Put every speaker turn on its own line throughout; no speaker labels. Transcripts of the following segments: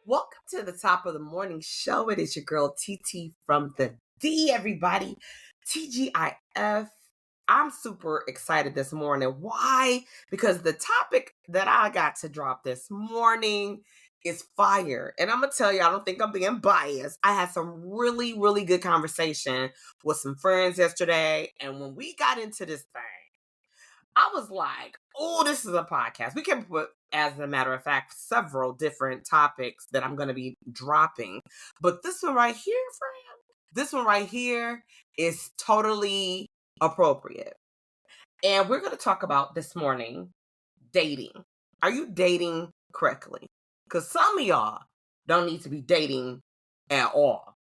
Welcome to the top of the morning show. It is your girl TT from the D, everybody. TGIF. I'm super excited this morning. Why? Because the topic that I got to drop this morning is fire. And I'm going to tell you, I don't think I'm being biased. I had some really, really good conversation with some friends yesterday. And when we got into this thing, I was like, oh, this is a podcast. We can put, as a matter of fact, several different topics that I'm going to be dropping. But this one right here, this one right here is totally appropriate. And we're going to talk about this morning dating. Are you dating correctly? Because some of y'all don't need to be dating at all.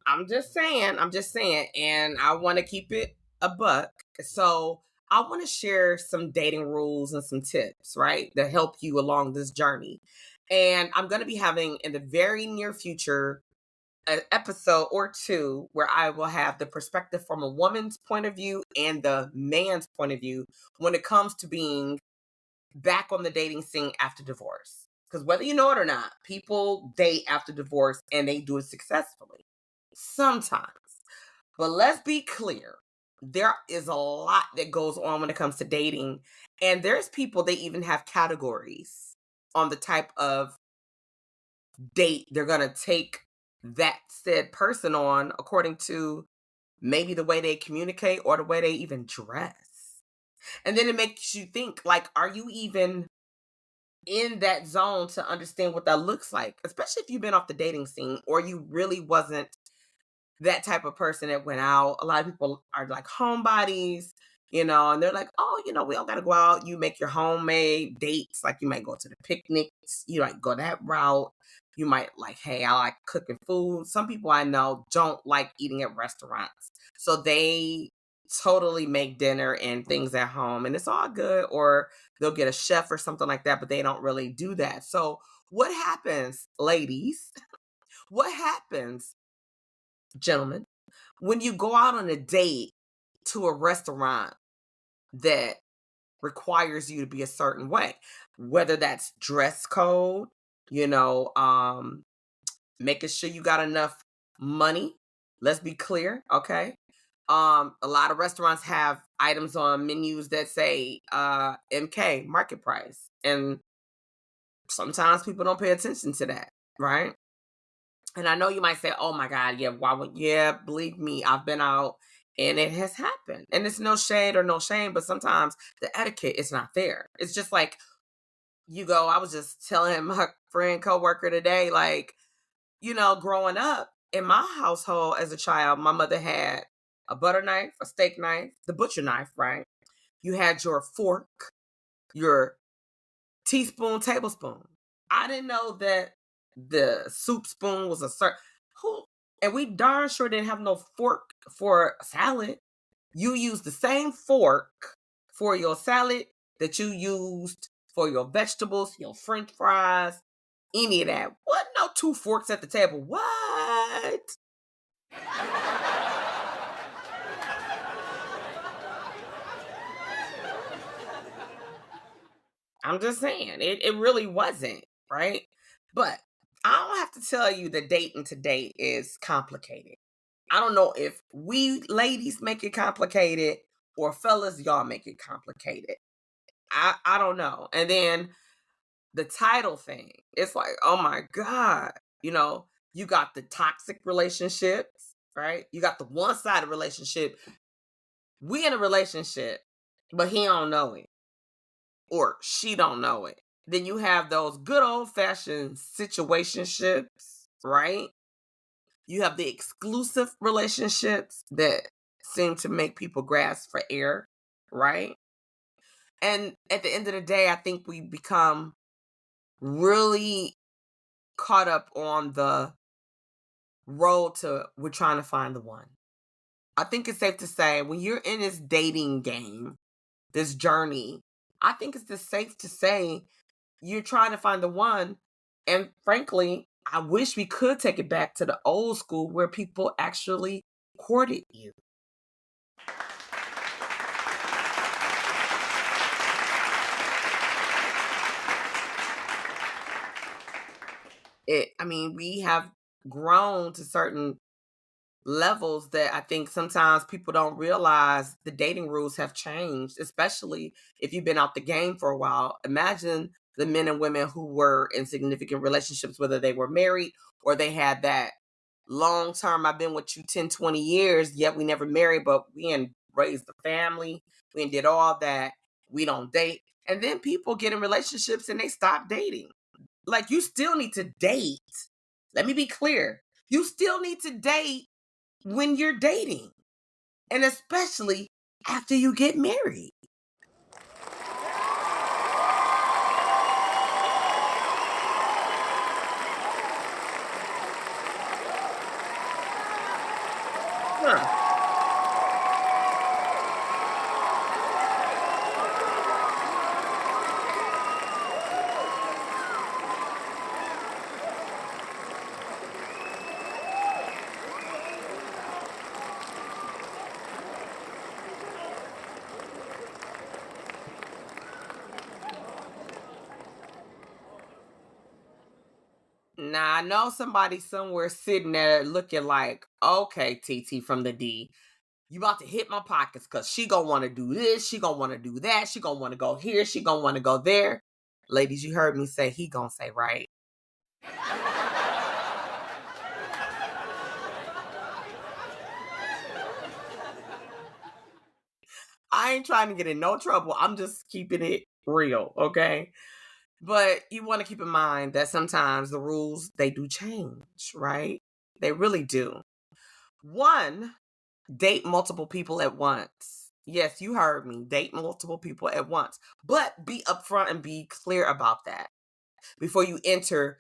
I'm just saying, and I want to keep it a buck. So I want to share some dating rules and some tips, right, that help you along this journey. And I'm going to be having in the very near future an episode or two where I will have the perspective from a woman's point of view and the man's point of view when it comes to being back on the dating scene after divorce. Because whether you know it or not, people date after divorce and they do it successfully. Sometimes. But let's be clear. There is a lot that goes on when it comes to dating. And there's people, they even have categories on the type of date they're going to take that said person on according to maybe the way they communicate or the way they even dress. And then it makes you think, like, are you even in that zone to understand what that looks like? Especially if you've been off the dating scene or you really wasn't that type of person that went out. A lot of people are like homebodies, and they're like, oh, we all got to go out. You make your homemade dates. Like you might go to the picnics. You might go that route. You might like, hey, I like cooking food. Some people I know don't like eating at restaurants. So they totally make dinner and things at home and it's all good. Or they'll get a chef or something like that, but they don't really do that. So what happens, ladies? What happens, gentlemen, when you go out on a date to a restaurant that requires you to be a certain way, whether that's dress code, making sure you got enough money. Let's be clear, okay? A lot of restaurants have items on menus that say MK, market price. And sometimes people don't pay attention to that, right? And I know you might say, oh my God, believe me, I've been out and it has happened. And it's no shade or no shame, but sometimes the etiquette is not there. It's just like, I was just telling my friend, coworker today, like, growing up in my household as a child, my mother had a butter knife, a steak knife, the butcher knife, right? You had your fork, your teaspoon, tablespoon. I didn't know that the soup spoon was a certain and we darn sure didn't have no fork for salad. You used the same fork for your salad that you used for your vegetables, your French fries, any of that. What? No two forks at the table. What? I'm just saying, it really wasn't, right? But I don't have to tell you that dating today is complicated. I don't know if we ladies make it complicated or fellas, y'all make it complicated. I don't know. And then the title thing, it's like, oh my God, you got the toxic relationships, right? You got the one-sided relationship. We in a relationship, but he don't know it. Or she don't know it. Then you have those good old-fashioned situationships, right? You have the exclusive relationships that seem to make people grasp for air, right? And at the end of the day, I think we become really caught up on the road to we're trying to find the one. I think it's safe to say when you're in this dating game, this journey, I think it's just safe to say you're trying to find the one. And frankly, I wish we could take it back to the old school where people actually courted you. We have grown to certain levels that I think sometimes people don't realize the dating rules have changed, especially if you've been out the game for a while. Imagine the men and women who were in significant relationships, whether they were married or they had that long term, I've been with you 10, 20 years, yet we never married, but we ain't raised a family. We ain't did all that. We don't date. And then people get in relationships and they stop dating. Like, you still need to date. Let me be clear. You still need to date when you're dating, and especially after you get married. Huh. Now, I know somebody somewhere sitting there looking like, okay, TT from the D, you about to hit my pockets because she gonna want to do this, she gonna want to do that, she gonna want to go here, she gonna want to go there. Ladies, you heard me say he gonna say right. I ain't trying to get in no trouble. I'm just keeping it real, okay? But you want to keep in mind that sometimes the rules, they do change, right? They really do. One, date multiple people at once. Yes, you heard me. Date multiple people at once. But be upfront and be clear about that before you enter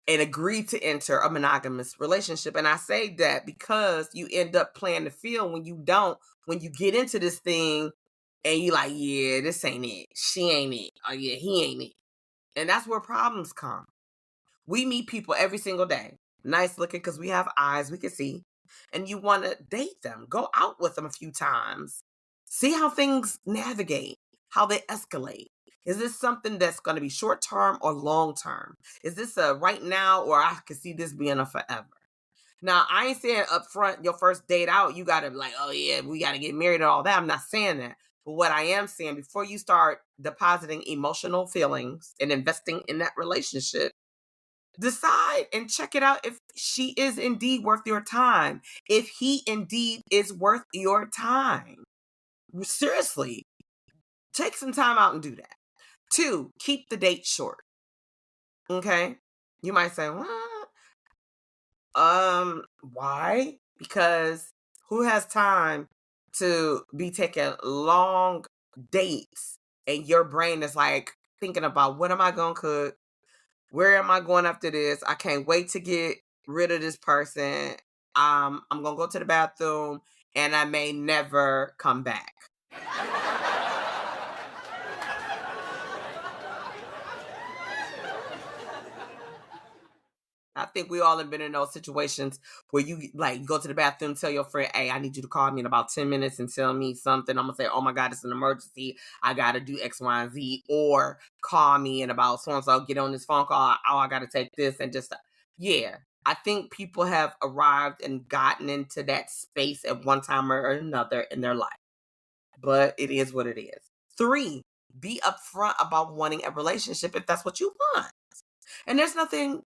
and agree to enter a monogamous relationship. And I say that because you end up playing the field when you don't, when you get into this thing and you like, yeah, this ain't it. She ain't it. Oh yeah, he ain't it. And that's where problems come. We meet people every single day. Nice looking because we have eyes, we can see. And you want to date them. Go out with them a few times. See how things navigate, how they escalate. Is this something that's going to be short term or long term? Is this a right now, or I could see this being a forever? Now, I ain't saying up front, your first date out, you got to be like, oh yeah, we got to get married and all that. I'm not saying that. But what I am saying, before you start depositing emotional feelings and investing in that relationship, decide and check it out if she is indeed worth your time. If he indeed is worth your time. Seriously, take some time out and do that. 2, keep the date short. Okay? You might say, what? Why? Because who has time to be taking long dates and your brain is like thinking about what am I gonna cook? Where am I going after this? I can't wait to get rid of this person. I'm gonna go to the bathroom and I may never come back. I think we all have been in those situations where you like go to the bathroom, tell your friend, hey, I need you to call me in about 10 minutes and tell me something. I'm gonna say, oh my God, it's an emergency. I gotta do X, Y, and Z. Or call me in about so and so, get on this phone call. Oh, I gotta take this and just yeah. I think people have arrived and gotten into that space at one time or another in their life. But it is what it is. 3, be upfront about wanting a relationship if that's what you want. And there's nothing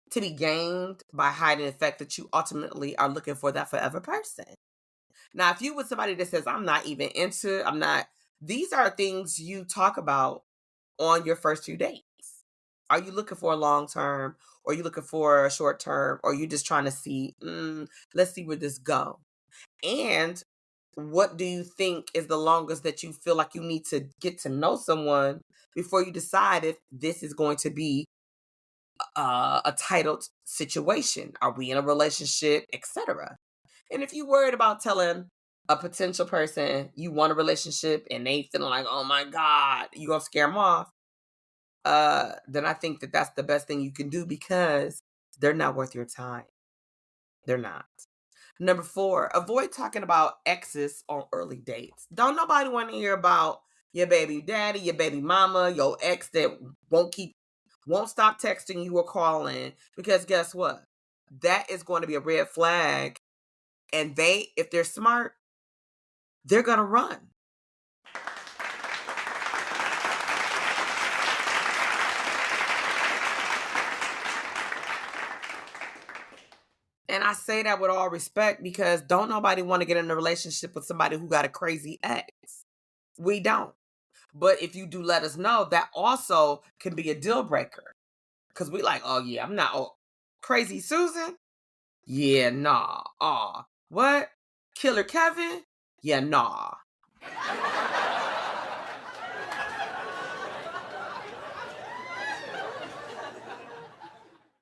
to be gained by hiding the fact that you ultimately are looking for that forever person. Now, if you with somebody that says, I'm not, these are things you talk about on your first few dates. Are you looking for a long term? Or are you looking for a short term? Or are you just trying to see, let's see where this go? And what do you think is the longest that you feel like you need to get to know someone before you decide if this is going to be a titled situation? Are we in a relationship, etc.? And if you worried about telling a potential person you want a relationship and they feeling like, oh my God, you gonna scare them off, then I think that that's the best thing you can do because they're not worth your time. They're not. Number 4, avoid talking about exes on early dates. Don't nobody want to hear about your baby daddy, your baby mama, your ex that won't stop texting you or calling, because guess what? That is going to be a red flag. And if they're smart, they're going to run. And I say that with all respect because don't nobody want to get in a relationship with somebody who got a crazy ex. We don't. But if you do let us know, that also can be a deal breaker. Because we like, oh yeah, I'm not crazy Susan. Yeah, nah. What? Killer Kevin? Yeah, nah.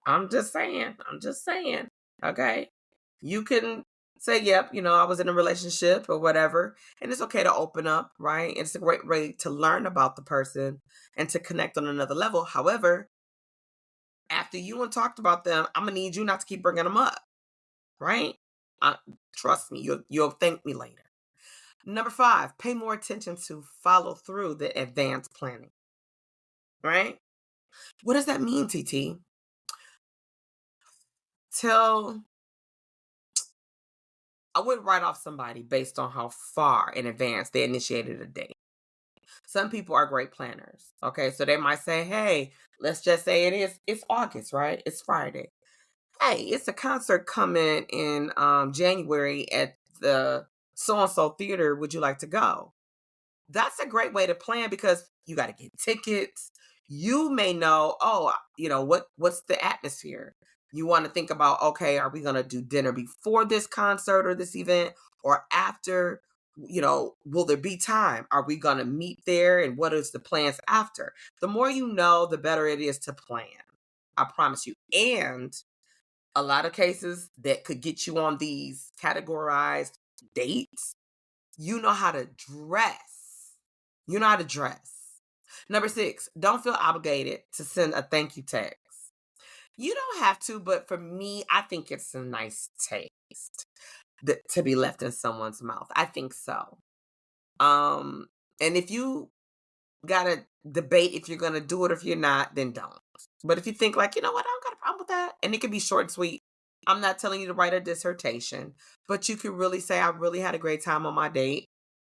I'm just saying. Okay. You can say, yep, I was in a relationship or whatever. And it's okay to open up, right? It's a great way to learn about the person and to connect on another level. However, after you and talked about them, I'm going to need you not to keep bringing them up, right? Trust me, you'll thank me later. Number 5, pay more attention to follow through the advanced planning, right? What does that mean, TT? I wouldn't write off somebody based on how far in advance they initiated a date. Some people are great planners. Okay, so they might say, hey, let's just say it's August, right? It's Friday. Hey, it's a concert coming in January at the so-and-so theater. Would you like to go? That's a great way to plan because you got to get tickets. You may know, what's the atmosphere? You want to think about, okay, are we going to do dinner before this concert or this event or after? Will there be time? Are we going to meet there? And what is the plans after? The more you know, the better it is to plan. I promise you. And a lot of cases that could get you on these categorized dates, you know how to dress. Number 6, don't feel obligated to send a thank you text. You don't have to, but for me, I think it's a nice taste to be left in someone's mouth. I think so. And if you gotta debate if you're gonna do it or if you're not, then don't. But if you think like, you know what, I don't got a problem with that, and it can be short and sweet. I'm not telling you to write a dissertation, but you can really say, I really had a great time on my date.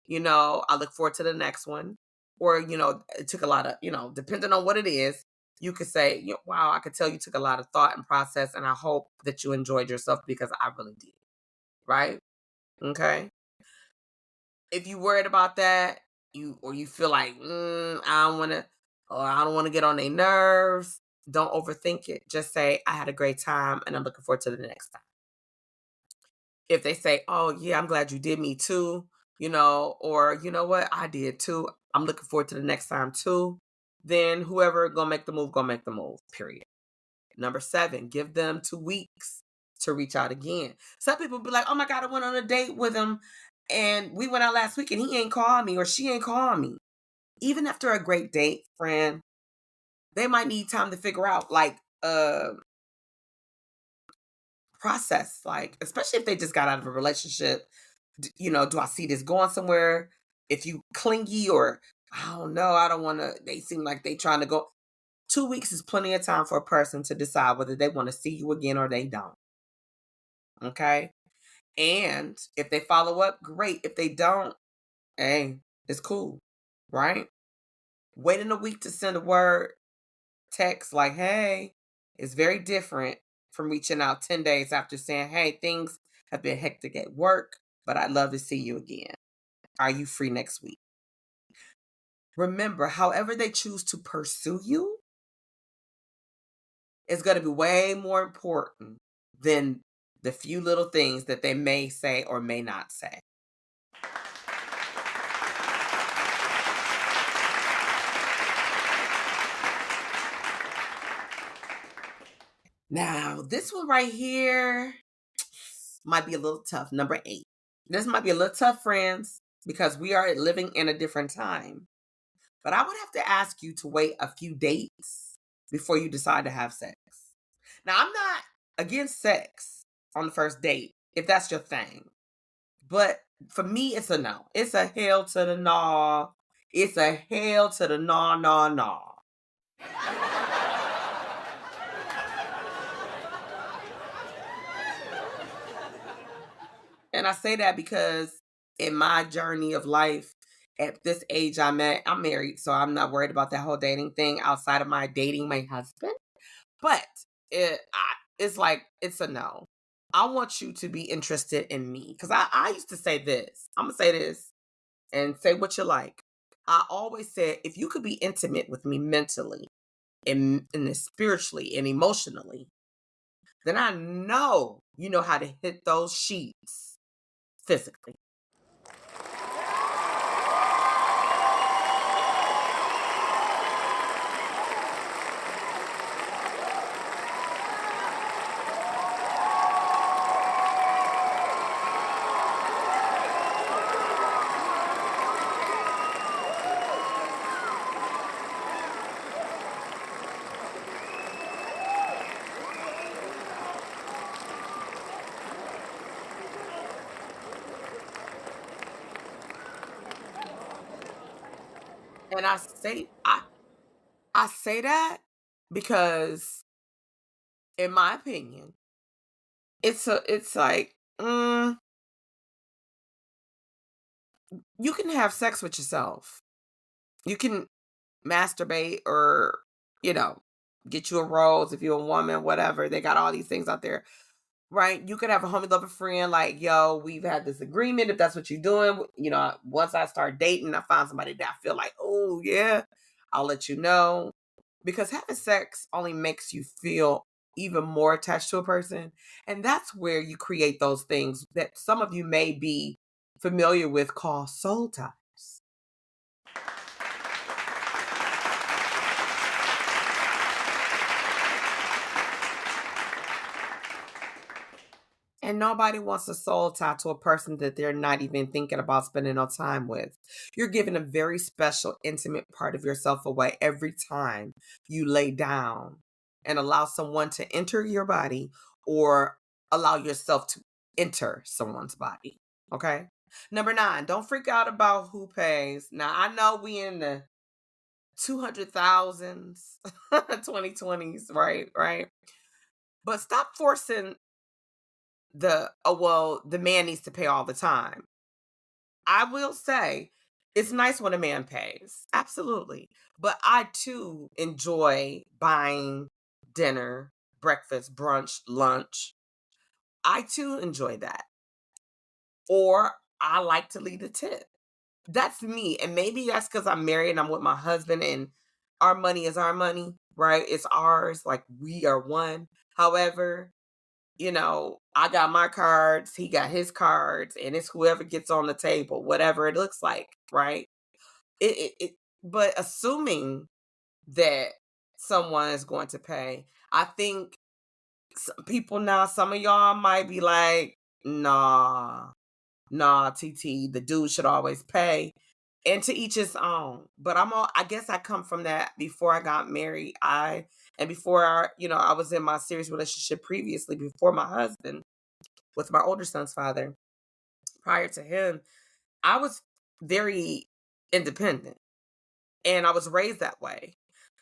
I look forward to the next one. Or, it took a lot of, depending on what it is, you could say, wow, I could tell you took a lot of thought and process, and I hope that you enjoyed yourself because I really did. Right? Okay. If you worried about that, you feel like, I don't want to get on their nerves, don't overthink it. Just say, I had a great time and I'm looking forward to the next time. If they say, oh yeah, I'm glad you did, me too, or you know what, I did too, I'm looking forward to the next time too, then whoever gonna make the move, period. Number 7, give them 2 weeks to reach out again. Some people be like, oh my God, I went on a date with him and we went out last week and he ain't called me or she ain't called me. Even after a great date, friend, they might need time to figure out process, especially if they just got out of a relationship. Do I see this going somewhere? If you clingy or I don't know, I don't want to, they seem like they trying to go. 2 weeks is plenty of time for a person to decide whether they want to see you again or they don't. Okay? And if they follow up, great. If they don't, hey, it's cool. Right? Waiting a week to send a word text like, hey, is very different from reaching out 10 days after saying, hey, things have been hectic at work, but I'd love to see you again. Are you free next week? Remember, however they choose to pursue you is going to be way more important than the few little things that they may say or may not say. Now, this one right here might be a little tough. Number 8. This might be a little tough, friends, because we are living in a different time. But I would have to ask you to wait a few dates before you decide to have sex. Now, I'm not against sex on the first date, if that's your thing. But for me, it's a no. It's a hell to the no. It's a hell to the no, no, no. And I say that because in my journey of life, at this age I'm married, so I'm not worried about that whole dating thing outside of my dating my husband. But it's like, it's a no. I want you to be interested in me. Because I used to say this. I'm going to say this and say what you like. I always said, if you could be intimate with me mentally and spiritually and emotionally, then I know you know how to hit those sheets physically. And I say that because, in my opinion, it's like, you can have sex with yourself. You can masturbate or, you know, get you a rose if you're a woman, whatever. They got all these things out there, right? You could have a homie lover friend like, yo, we've had this agreement. If that's what you're doing, you know, once I start dating, I find somebody that I feel like, oh, yeah, I'll let you know. Because having sex only makes you feel even more attached to a person. And that's where you create those things that some of you may be familiar with called soul ties. And nobody wants a soul tie to a person that they're not even thinking about spending no time with. You're giving a very special, intimate part of yourself away every time you lay down and allow someone to enter your body or allow yourself to enter someone's body. Okay? Number 9, don't freak out about who pays. Now, I know we in the 200,000s, 2020s, right? Right? But stop forcing the man needs to pay all the time. I will say it's nice when a man pays. Absolutely. But I too enjoy buying dinner, breakfast, brunch, lunch. I too enjoy that. Or I like to leave a tip. That's me. And maybe that's because I'm married and I'm with my husband and our money is our money, right? It's ours. Like we are one. However, you know, I got my cards, he got his cards, and it's whoever gets on the table, whatever it looks like, right? But assuming that someone is going to pay, I think some people now, some of y'all might be like, nah, TT, the dude should always pay. And to each his own. But I guess I come from that before I got married. And before I was in my serious relationship previously, before my husband, with my older son's father. Prior to him, I was very independent. And I was raised that way.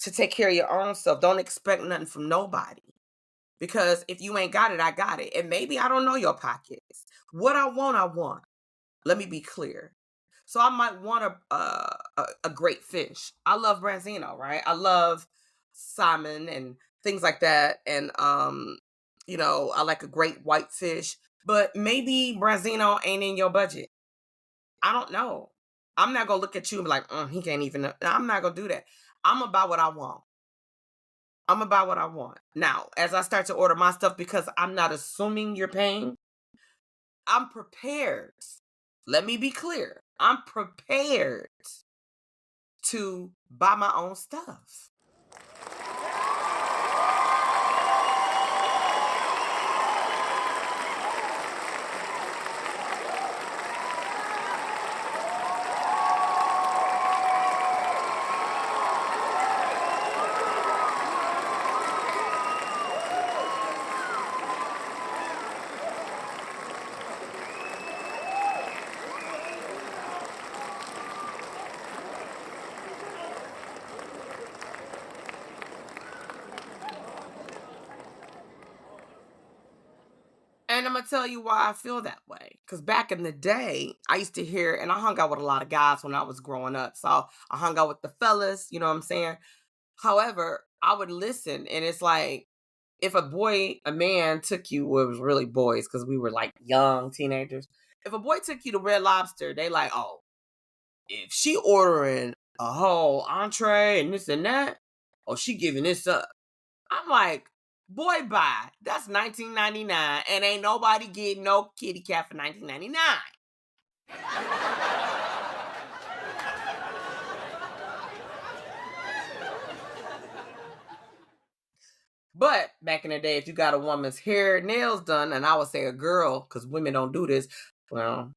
To take care of your own self. Don't expect nothing from nobody. Because if you ain't got it, I got it. And maybe I don't know your pockets. What I want, I want. Let me be clear. So I might want a great fish. I love branzino, right? I love salmon and things like that. And I like a great white fish. But maybe branzino ain't in your budget. I don't know. I'm not gonna look at you and be like, he can't even. I'm not gonna do that. I'm about what I want. I'm about what I want. Now, as I start to order my stuff, because I'm not assuming you're paying, I'm prepared. Let me be clear. I'm prepared to buy my own stuff. And I'm going to tell you why I feel that way. Because back in the day, I used to hear, and I hung out with a lot of guys when I was growing up. So I hung out with the fellas, you know what I'm saying? However, I would listen, and it's like, if a man took you, well, it was really boys because we were like young teenagers. If a boy took you to Red Lobster, they like, oh, if she ordering a whole entree and this and that, oh, she giving this up. I'm like, boy, bye. That's 1999, and ain't nobody getting no kitty cat for 1999. But back in the day, if you got a woman's hair, nails done, and I would say a girl, because women don't do this, well,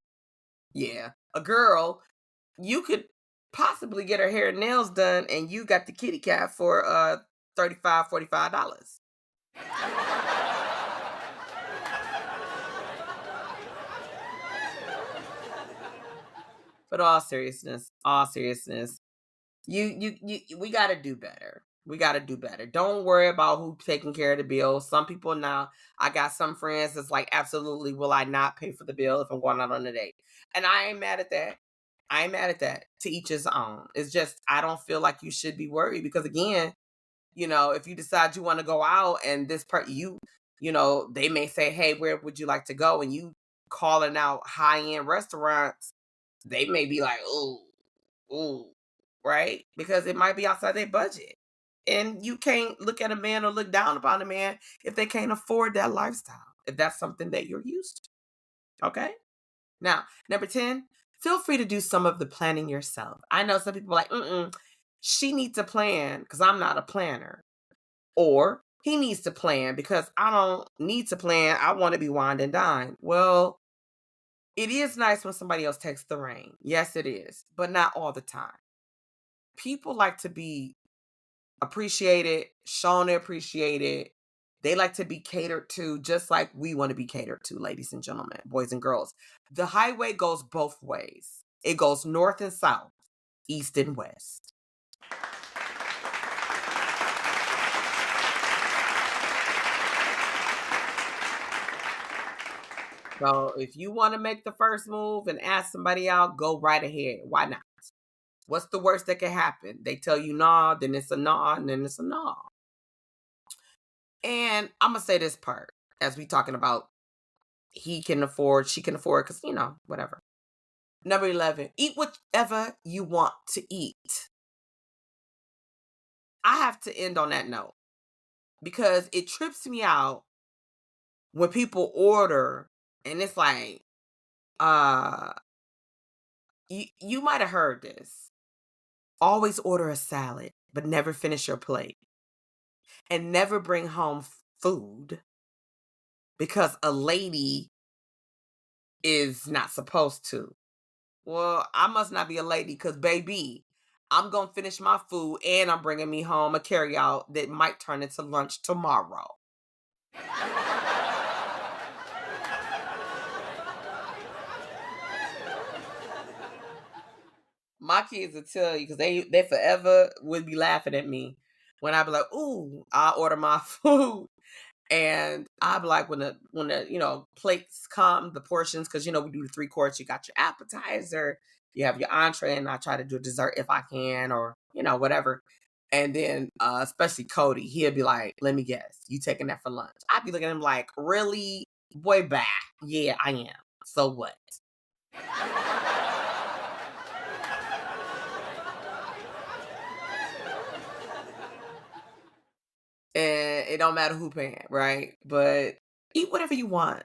yeah, a girl, you could possibly get her hair and nails done, and you got the kitty cat for $35, $45. But all seriousness, we got to do better. We got to do better. Don't worry about who taking care of the bill. Some people now, I got some friends that's like, absolutely, will I not pay for the bill if I'm going out on a date? And I ain't mad at that. I ain't mad at that. To each his own. It's just, I don't feel like you should be worried because again, if you decide you want to go out and this part, they may say, hey, where would you like to go? And you calling out high-end restaurants, they may be like, ooh, right? Because it might be outside their budget. And you can't look at a man or look down upon a man if they can't afford that lifestyle, if that's something that you're used to. Okay? Now, number 10, feel free to do some of the planning yourself. I know some people are like, she needs a plan because I'm not a planner. Or he needs to plan because I don't need to plan. I want to be wined and dined. Well, it is nice when somebody else takes the reign. Yes, it is, but not all the time. People like to be appreciated, shown appreciated. They like to be catered to just like we want to be catered to, ladies and gentlemen, boys and girls. The highway goes both ways. It goes north and south, east and west. So if you want to make the first move and ask somebody out, go right ahead. Why not? What's the worst that can happen? They tell you nah, then it's a nah, and then it's a nah. And I'm going to say this part as we talking about he can afford, she can afford, because, whatever. Number 11, eat whatever you want to eat. I have to end on that note because it trips me out when people order and it's like, you might have heard this. Always order a salad, but never finish your plate. And never bring home food because a lady is not supposed to. Well, I must not be a lady because, baby, I'm going to finish my food and I'm bringing me home a carryout that might turn into lunch tomorrow. My kids will tell you because they forever would be laughing at me when I be like, ooh, I order my food. And I'll be like, when the plates come, the portions, because we do the 3 course. You got your appetizer, you have your entree, and I try to do a dessert if I can, or whatever. And then, especially Cody, he'll be like, "Let me guess, you taking that for lunch?" I'd be looking at him like, "Really, boy, back? Yeah, I am. So what?" And it don't matter who paying, right? But eat whatever you want.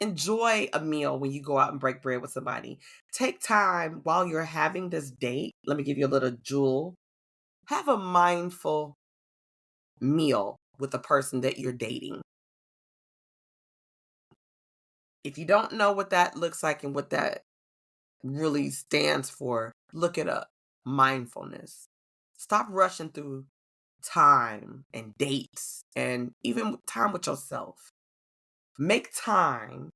Enjoy a meal when you go out and break bread with somebody. Take time while you're having this date. Let me give you a little jewel. Have a mindful meal with the person that you're dating. If you don't know what that looks like and what that really stands for, look it up. Mindfulness. Stop rushing through time and dates and even time with yourself. Make time.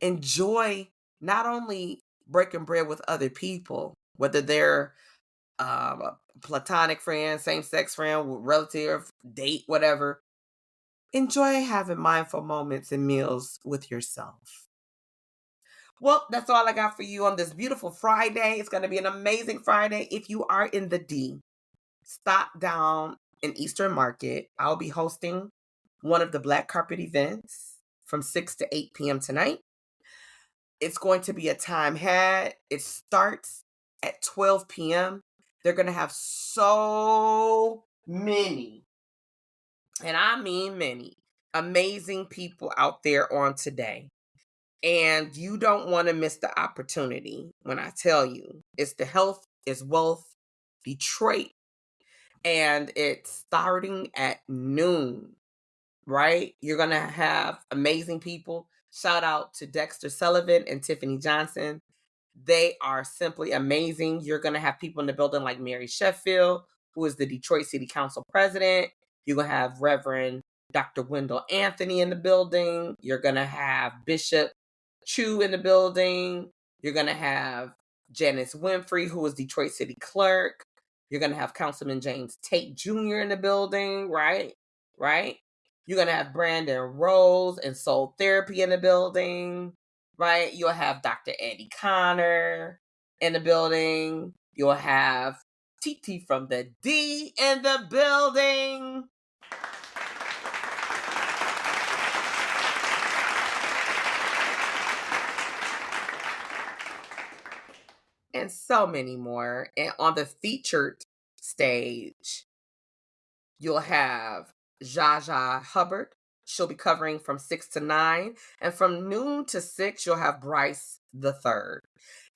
Enjoy not only breaking bread with other people, whether they're a platonic friend, same sex friend, relative, date, whatever. Enjoy having mindful moments and meals with yourself. Well, that's all I got for you on this beautiful Friday. It's going to be an amazing Friday. If you are in the D, stop down in Eastern Market. I'll be hosting one of the black carpet events from 6 to 8 p.m. tonight. It's going to be a time had. It starts at 12 p.m. They're going to have so many, and I mean many, amazing people out there on today. And you don't want to miss the opportunity when I tell you it's the Health is Wealth Detroit. And it's starting at noon, right? You're going to have amazing people. Shout out to Dexter Sullivan and Tiffany Johnson. They are simply amazing. You're going to have people in the building like Mary Sheffield, who is the Detroit City Council president. You're going to have Reverend Dr. Wendell Anthony in the building. You're going to have Bishop Chu in the building. You're going to have Janice Winfrey, who is Detroit City Clerk. You're going to have Councilman James Tate Jr. in the building, right? You're going to have Brandon Rose and Soul Therapy in the building, right? You'll have Dr. Eddie Connor in the building. You'll have TT from the D in the building. And so many more. And on the featured stage, you'll have Zsa Hubbard. She'll be covering from 6 to 9. And from noon to 6, you'll have Bryce the Third.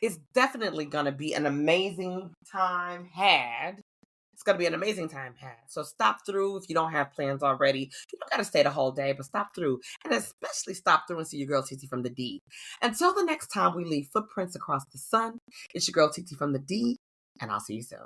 It's definitely going to be an amazing time had. It's going to be an amazing time had. So stop through if you don't have plans already. You don't got to stay the whole day, but stop through. And especially stop through and see your girl TT from the D. Until the next time we leave footprints across the sun, it's your girl TT from the D, and I'll see you soon.